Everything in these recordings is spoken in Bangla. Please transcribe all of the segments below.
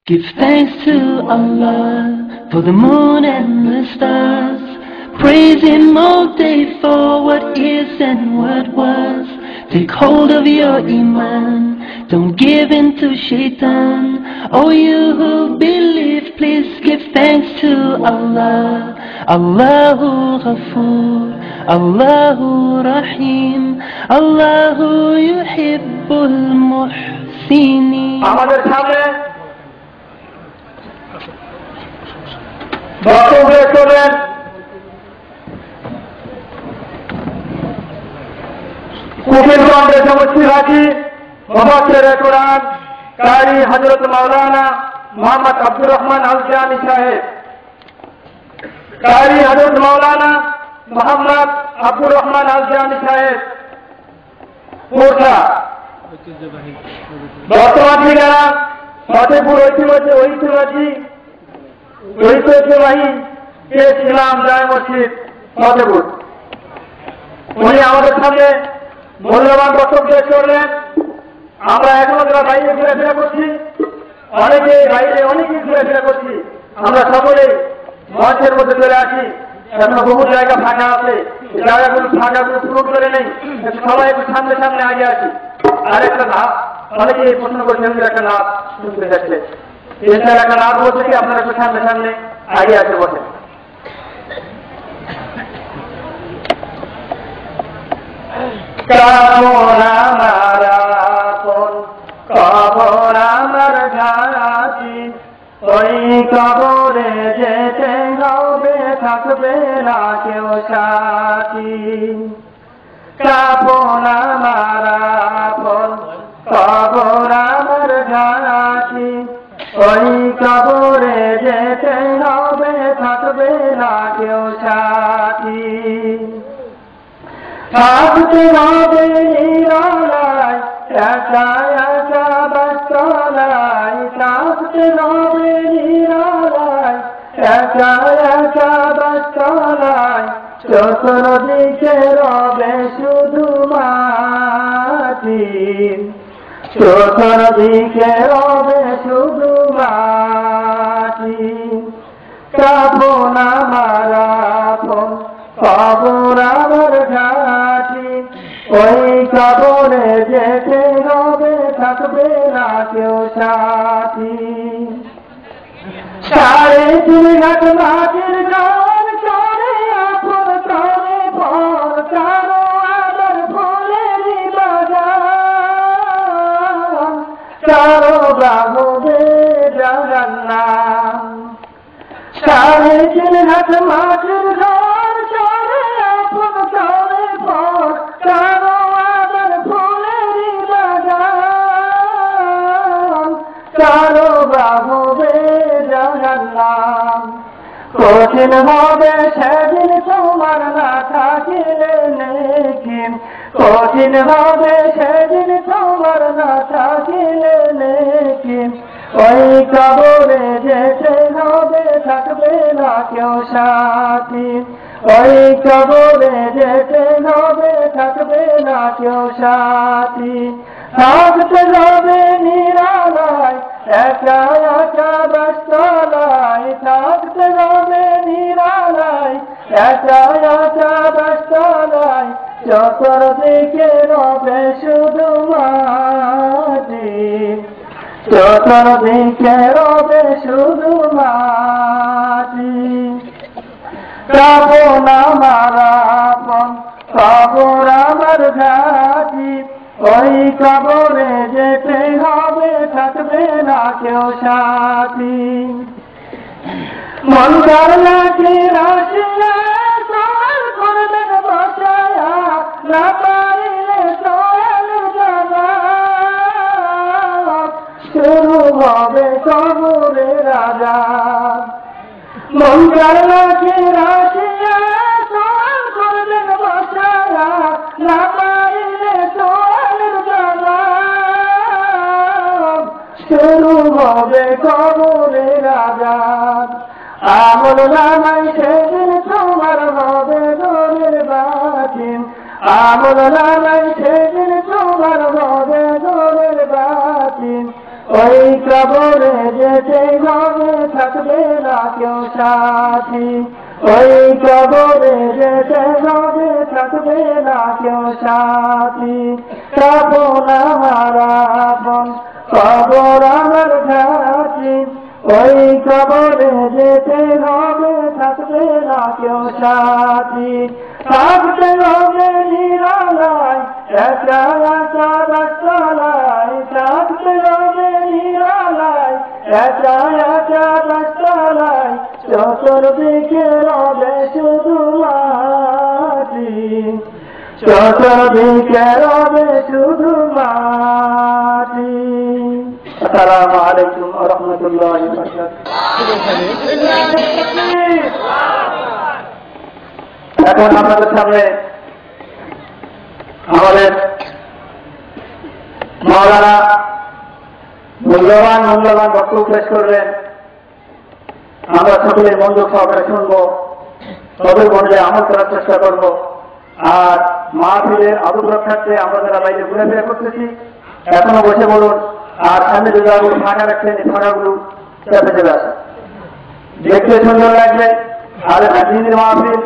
Give thanks to Allah for the moon and the stars. Praise Him all day for what is and what was. Take hold of your Iman, don't give in to Shaitan. Oh, you who believe, please give thanks to Allah. Allahu Ghafoor, Allahu Rahim, Allahu Yuhibbul Muhsinin. আমাদের সামনে বক্তব্য করবেন কুকিলগঞ্জের সমষ্টি হাজি মুফাসসিরে কুরআন কারি হযরত মাওলানা মোহাম্মদ আব্দুর রহমান আল জামি সাহেব। কারি হযরত মাওলানা মোহাম্মদ আব্দুর রহমান আল জামি সাহেব পোর্টা। বর্তমান ঠিকানা ফতেপুর ঐতিহ্যবাহী ইসলাম জামে মসজিদ ফতেপুর। উনি আমাদের সামনে মূল্যবান বক্তব্য পেশ করলেন। আমরা এখনো যারা বাইরে ঘুরেফেরা করছি, অনেকেই ঘুরেফেরা করছি, আমরা সকলেই মঞ্চের মধ্যে চলে আসি। এখনো বহু জায়গা ফাঁকা আছে, জায়গাগুলো ফাঁকাগুলো পূরণ করে নেই, সবাই একটু সামনে সামনে আগে আসি। আর একটা নাম অনেকেই প্রশ্ন করছেন, একটা নাম শুনতে যাচ্ছে, একটা নাম বলছে কি আপনারা একটু সামনে সামনে আগে আসে বসেন। কবর আমার আপন, কবর আমার ঘাটি, ওই কবরে যেতে হবে, থাকবে না কেউ সাথী। কাপন আমার আপন, কবর আমার ঘাটি, ওই কবরে যেতে হবে, থাকবে না কেউ সাথী। থাকতে হবে নিরালায়, একা একা বাস্তলায়, থাকতে হবে নিরালায়, একা একা বাস্তলায়, চতুর্দিকে রবে শুধু মাটি, চতুর্দিকে রবে শুধু মাটি। কাপন আমার আপন, কবর আমার ঘাটি, ওই কবরে যেতে হবে, থাকবে না কেউ সাথী। 3.5 হাত মাটির গান করে আপন করে পর, কারো আবার ফুলেরই বাগান, কারো বাবুবে জাহান্নাম। 3.5 হাত মাটির গান করে আপন করে পর, কারো আবার ফুলেরই বাগান, কারো বাবুবে জাহান্নাম। কঠিন হবে সেদিন তোমার না থাকিলে নেকি, কঠিন হবে সেদিন তোমার না থাকিলে নেকি, ওই কবরে যেতে হবে, থাকবে না কেউ সাথী, ওই কবরে যেতে হবে, থাকবে না কেউ সাথী। থাকতে হবে নিরালায়, একা একা বাস্তলায়, থাকতে হবে নিরালায়, একা একা বাস্তলায়, চতুর্দিকে রবে শুধু মাটি, চতুর্দিকে রবে শুধু মাটি। কাপন আমার আপন, কবর আমার ঘাটি, ওই কবরে যেতে হবে, থাকবে না কেউ সাথী। মন কারলাকে রাশিয়া সওয়াল করবেন বসায়া, না পারিলে সওয়াল জবাব, শুরু হবে কবরের আযাব। মন কারলাকে রাশিয়া সওয়াল করবেন বসায়া, না পারিলে সওয়াল জবাব, শুরু হবে কবরের আযাব। আমল নামায় সেদিন তোমার হবে দোরের বাতিল, আমল নামায় সেদিন তোমার হবে দোরের বাতিল, ওই কবরে যেতে না কেউ সাথী, ওই কবরে যেতে হবে থাকবে না কেউ সাথী। কাপন আমার আপন কবর আমার ঘাটি, ওই কবরে যেতে হবে থাকবে না কেউ সাথী। থাকতে হবে নিরালায় একা একা রাস্তায়, থাকতে হবে নিরালায় একা একা রাস্তায়, চতুর্দিকে রবে শুধু মাটি, চতুর্দিকে রবে শুধু মাটি। আসসালামু আলাইকুম ওয়া রাহমাতুল্লাহি ওয়া বারাকাতুহু। এখন আপনাদের সামনে আমাদের মাওলানা মূল্যবান বক্তব্য পেশ করবেন। আমরা সকলে মনোযোগ সহকারে শুনবো, তবে বললে আমল করার চেষ্টা করব। আর মাহফিলের আদব রক্ষার্থে আমরা যারা বাইরে ঘুরেফেরা করতেছি এখনো বসে বলুন, আর সামনে যে জায়গাগুলো ফাঁকা রাখছেন এই ফাঁকাগুলো চেপে চেপে আসে, দেখতে সুন্দর লাগবে। আর হাদিসের মাহফিল,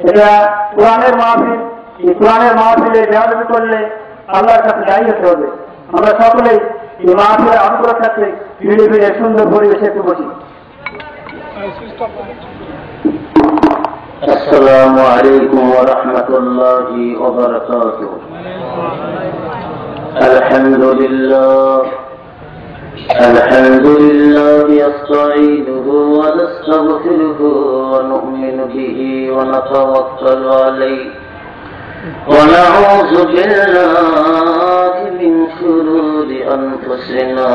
এটা কোরআনের মাহফিল। এই কোরআনের মাহফিলে বেয়াদবি করলে আল্লাহর কাছে দায়ী হতে হবে। আমরা সকলেই এই মাহফিলের আদব রক্ষার্থে ফিরে ফিরে সুন্দর পরিবেশে একটু বসি। السلام عليكم ورحمة الله وبركاته. الحمد لله يستعينه ونستغفره ونؤمن به ونتوكل عليه ونعوذ بالله من شرور أنفسنا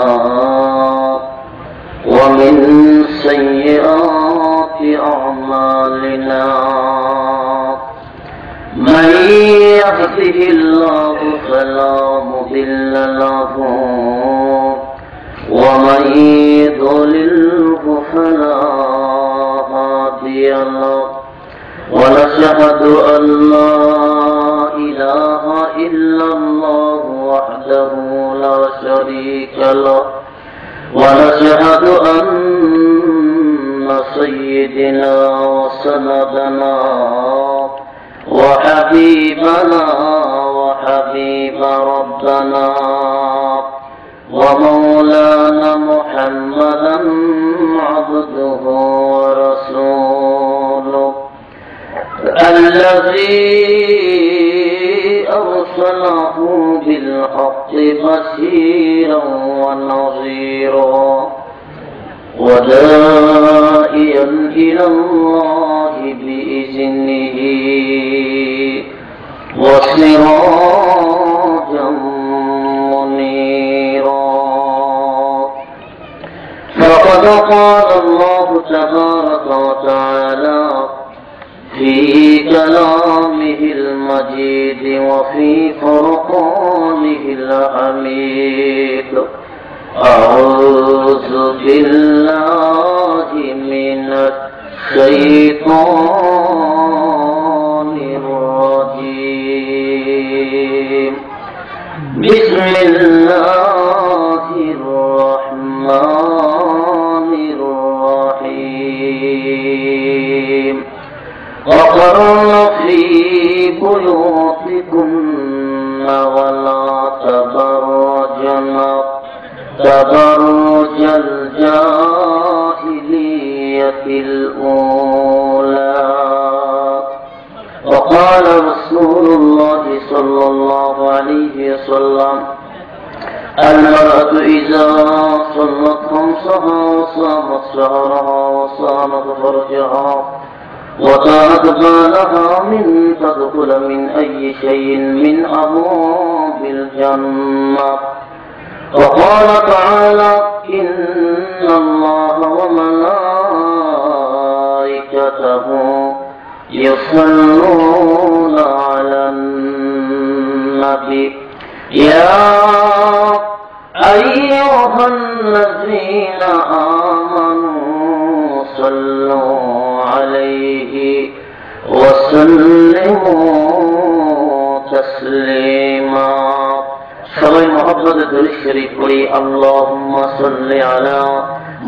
ومن سيئات أعمالنا. من يهده الله فلا مضل له ومن يضلله فلا هادي له. ونشهد أن لا إله إلا الله وحده لا شريك له. ونشهد أن سيدنا وسندنا وحبيبنا وحبيب ربنا ومولانا محمدا عبده ورسوله الذي أرسله بالحق بشيرا ونظيرا وداعيا إلى الله بإذنه وسراجا منيرا. فقد قال الله تبارك وتعالى في كلامه المجيد وفي فرقانه الحميد: أعوذ بالله من الشيطان الرجيم. بسم الله الرحمن الرحيم. وقرن في بيوتكن ولا تبرجن تبرج الجاهلية الأولى. وقال رسول الله صلى الله عليه وسلم: المرأة إذا صلت خمسها وصامت شهرها وصامت فرجها وطاعت بالها من تدخل من أي شيء من أبواب الجنة. وقال تعالى: إن الله وملائكته يصلون على النبي يا أيها الذين آمنوا صلوا عليه وسلموا تسليما. সবাই মহব্বতে দুরূদ শরীফ পড়ি। আল্লাহুম্মা সাল্লি আলা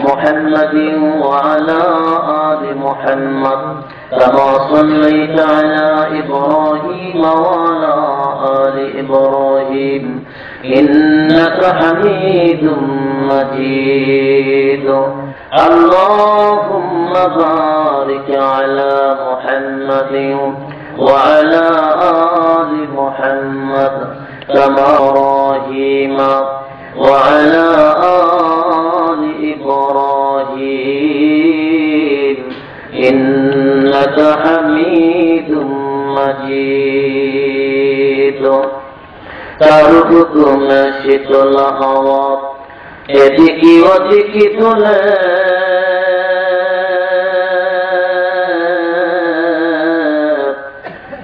محمد وعلى آل محمد كما صليت على إبراهيم وعلى آل إبراهيم إنك حميد مجيد اللهم بارك على محمد وعلى آل محمد كما إبراهيم وعلى آل إبراهيم إنك حميد مجيد تركتم شتل هوا এদিকে ওদিকে তুলে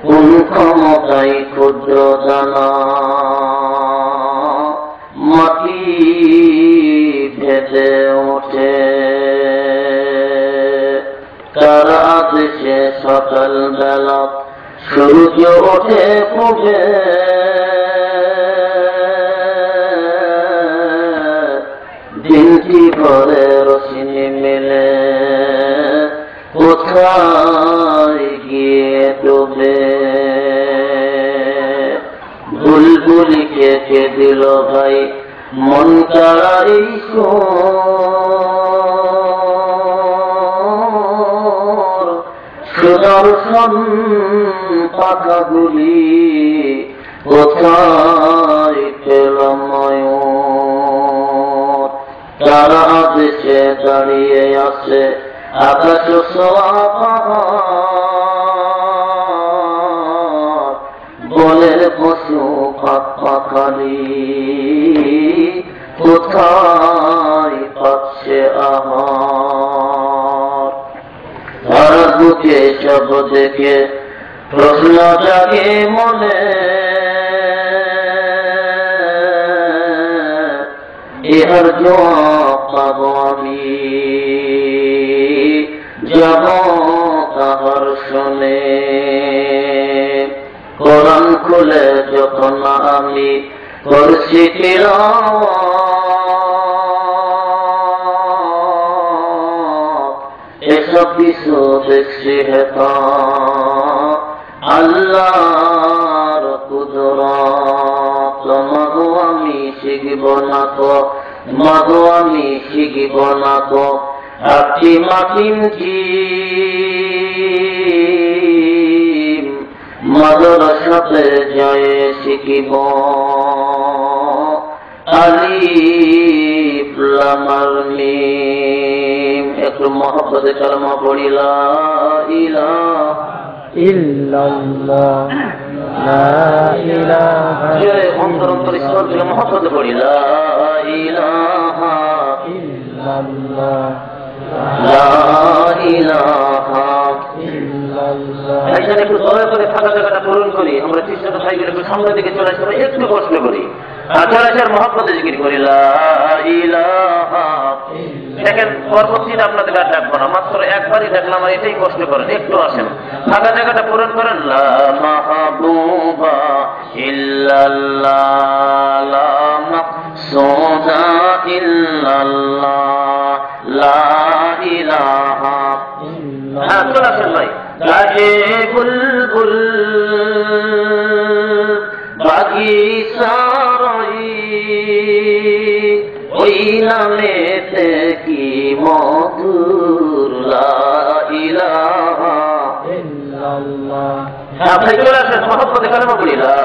কোন ক্ষমতায় ক্ষুদ্র দানা মাটি ভেসে ওঠে তার আদেশে সকাল বেলা সূর্য ওঠে পূবে দিনটি ভরে রশ্মি মেলে কোথায় গিয়ে ডুবে বুলবুলিকে কে দিল ভাই মন কাড়া এই সুদর্শন পাখাগুলি কোথায় পেল ময়ূর তারা দেশে দাঁড়িয়ে আছে আকাশ সোয়া পাহাড় বনের পশু পাখালি কোথায় পাচ্ছে আহার তারা বুকে সব দেখে প্রশ্ন জাগে মনে ইহার জবাব পাবো আমি যাব কাহার শুনে কোরআন খুলে যখন আমি করছি তিলাওয়াত এসব কিছু দেখছি হেতা আল্লাহর কুদরত মাগো আমি শিখব না তো মাগো আমি শিখব না তো আপনি মাটিমটি মাদ্রাসাতে যায় শিখিব আলিফ লাম মিম একটু মহব্বতে কালমা পড়ি লা ইলাহা ইল্লাল্লাহ লা ইলাহা অন্তর অন্তর ঈশ্বর দিলে মহব্বতে পড়ি লা ইলাহা ইল্লাল্লাহ লা ইলাহা ইল্লাল্লাহ। এইখানে একটু দয়া করে ফাঁকা জায়গাটা পূরণ করি আমরা চেষ্টা ভাইগুলো একটু সামনের দিকে চলে আসতে একটু কষ্ট করি আচার মহব্বতে জিকির করি লা ইলাহা। দেখেন পরবর্তীতে আপনাদের আর ডাকবো না, মাত্র একবারই ডাকলাম আর এটাই কষ্ট করেন, একটু আসেন ফাঁকা জায়গাটা পূরণ করেন। লা মাহবুবা ইল্লাল্লাহ লা মাকসুদা ইল্লাল্লাহ লা ইলাহা। হ্যাঁ চলে আসেন ভাই। গায়ে বুলবুল বাগিচারই ওই নামেতে কি মধুর লা ইলাহা ইল্লাল্লাহ। হ্যাঁ ভাই চলে আসেন মহব্বতে কালেমা পড়ি লা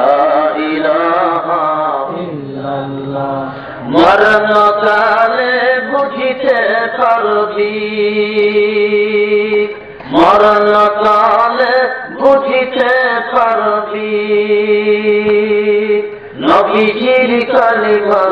ইলাহা ইল্লাল্লাহ। মরণকালে বুঝিতে পারবি মরণকালে বুঝিতে পারবি নবীজির কালিমা